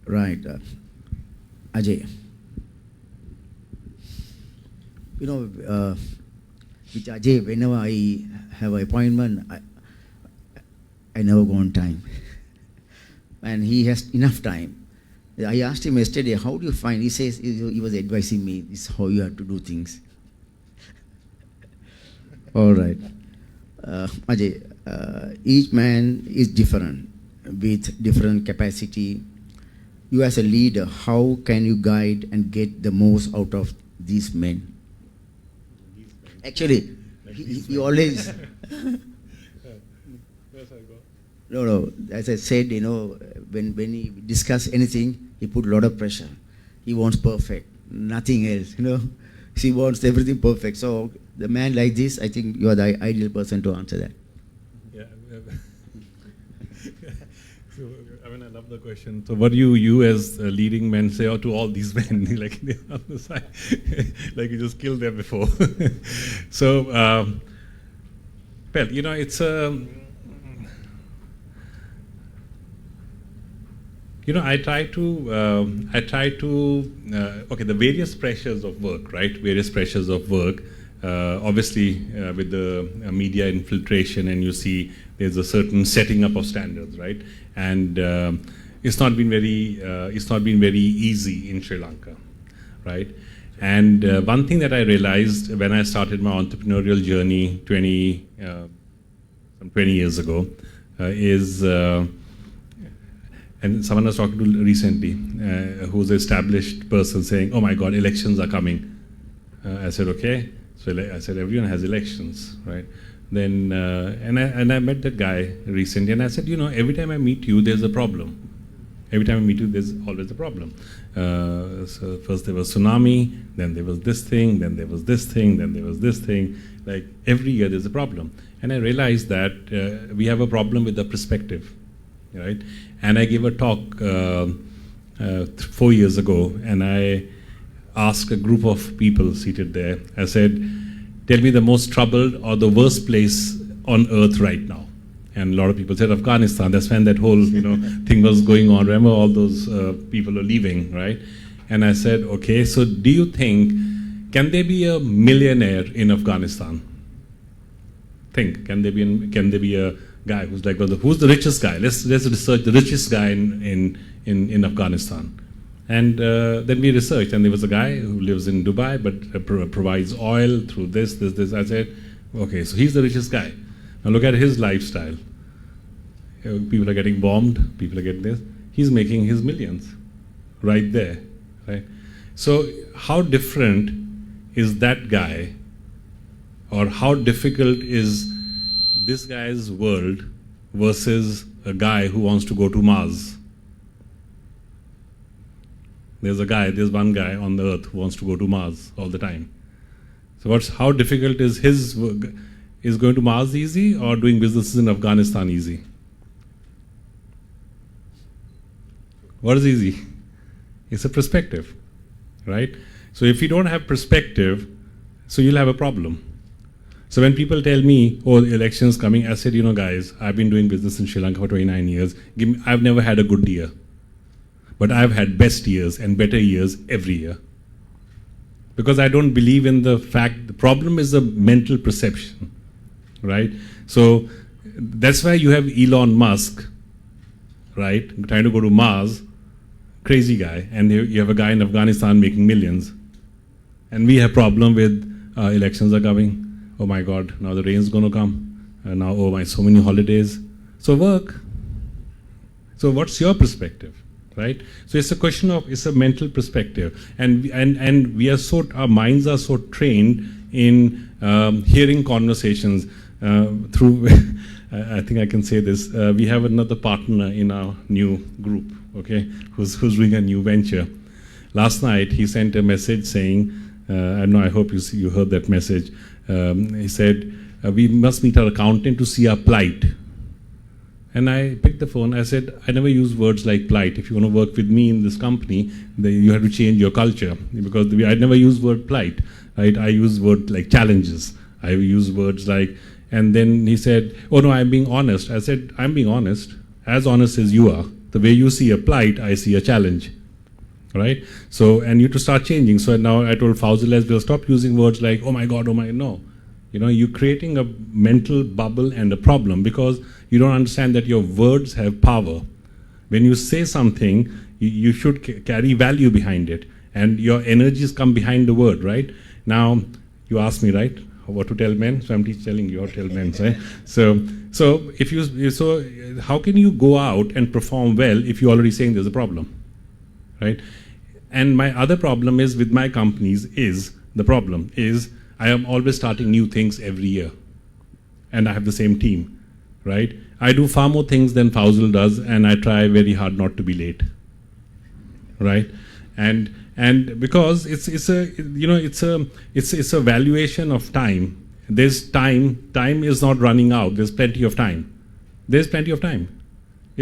Right. Ajay. You know, with Ajay, whenever I have an appointment, I never go on time. And he has enough time. I asked him yesterday, how do you find? He says, he was advising me, this is how you have to do things. All right. Ajay, each man is different, with different capacity. You as a leader, how can you guide and get the most out of these men? Actually, he always... No, as I said, you know, when he discuss anything, he put a lot of pressure. He wants perfect, nothing else, you know. He wants everything perfect. So the man like this, I think you are the ideal person to answer that. Yeah. So, I mean, I love the question. So what do you as leading men say to all these men, like on the side, like you just killed them before? So, well, you know, it's a... You know, I try to, okay, the various pressures of work, right? Various pressures of work. Obviously, with the media infiltration, and you see there's a certain setting up of standards, right? And it's not been very easy in Sri Lanka, right? And one thing that I realized when I started my entrepreneurial journey 20 years ago is. And someone I was talking to recently, who's an established person, saying, "Oh my God, elections are coming." I said, "Okay." So I said, "Everyone has elections, right?" Then, and I met that guy recently, and I said, "You know, every time I meet you, there's a problem. Every time I meet you, there's always a problem." So first there was tsunami, then there was this thing, then there was this thing, then there was this thing. Like every year, there's a problem, and I realized that we have a problem with the perspective, right? And I gave a talk 4 years ago, and I asked a group of people seated there. I said, "Tell me the most troubled or the worst place on earth right now." And a lot of people said Afghanistan. That's when that whole thing was going on. Remember, all those people are leaving, right? And I said, "Okay, so do you think, can there be a millionaire in Afghanistan? Think, can there be a guy who's like, who's the richest guy? Let's research the richest guy in Afghanistan." And then we researched, and there was a guy who lives in Dubai, but provides oil through this. I said, okay, so he's the richest guy. Now look at his lifestyle. People are getting bombed, people are getting this. He's making his millions right there, right? So how different is that guy, or how difficult is this guy's world versus a guy who wants to go to Mars? There's one guy on the earth who wants to go to Mars all the time. So how difficult is his work? Is going to Mars easy, or doing businesses in Afghanistan easy? What is easy? It's a perspective, right? So if you don't have perspective, so you'll have a problem. So when people tell me, "Oh, the election's coming," I said, "You know, guys, I've been doing business in Sri Lanka for 29 years. I've never had a good year. But I've had best years and better years every year. Because I don't believe in the fact, the problem is a mental perception, right? So that's why you have Elon Musk, right, trying to go to Mars, crazy guy, and you have a guy in Afghanistan making millions. And we have problem with elections are coming. Oh my God, now the rain's going to come. Now, oh my, so many holidays. So work. So what's your perspective, right? So it's a question of, it's a mental perspective. And we are our minds are so trained in hearing conversations through, I think I can say this, we have another partner in our new group, okay, who's doing a new venture. Last night, he sent a message saying, I hope you heard that message. He said, "We must meet our accountant to see our plight." And I picked the phone. I said, "I never use words like plight. If you want to work with me in this company, then you have to change your culture, because I never use word plight, right? I use word like challenges. I use words like," and then he said, "Oh no, I'm being honest." I said, "I'm being honest as you are. the way you see a plight, I see a challenge. Right? So, and you to start changing. So now I told Fouzul as well, stop using words like, oh my God, no. You know, you're creating a mental bubble and a problem because you don't understand that your words have power. When you say something, you should carry value behind it, and your energies come behind the word, right? Now, you asked me, right, what to tell men, so I'm telling you how to tell men, right? So how can you go out and perform well if you're already saying there's a problem, right? And my other problem is with my companies I am always starting new things every year, and I have the same team, right? I do far more things than Fouzul does, and I try very hard not to be late, right? And because it's a valuation of time. There's time is not running out. There's plenty of time. It's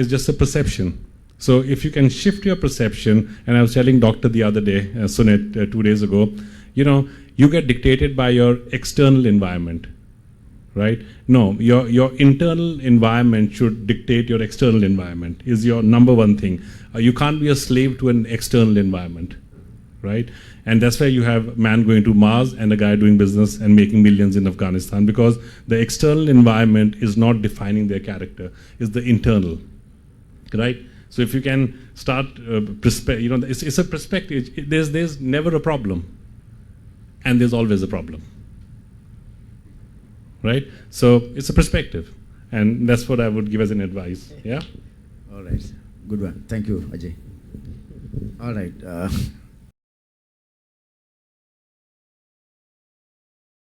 just a perception. So if you can shift your perception, and I was telling doctor the other day, Sunet, 2 days ago, you get dictated by your external environment, right? No, your internal environment should dictate your external environment, is your number one thing. You can't be a slave to an external environment, right? And that's why you have a man going to Mars and a guy doing business and making millions in Afghanistan, because the external environment is not defining their character, it's the internal, right? So if you can start, it's a perspective. There's never a problem, and there's always a problem, right? So it's a perspective, and that's what I would give as an advice. Yeah. All right. Good one. Thank you, Ajay. All right.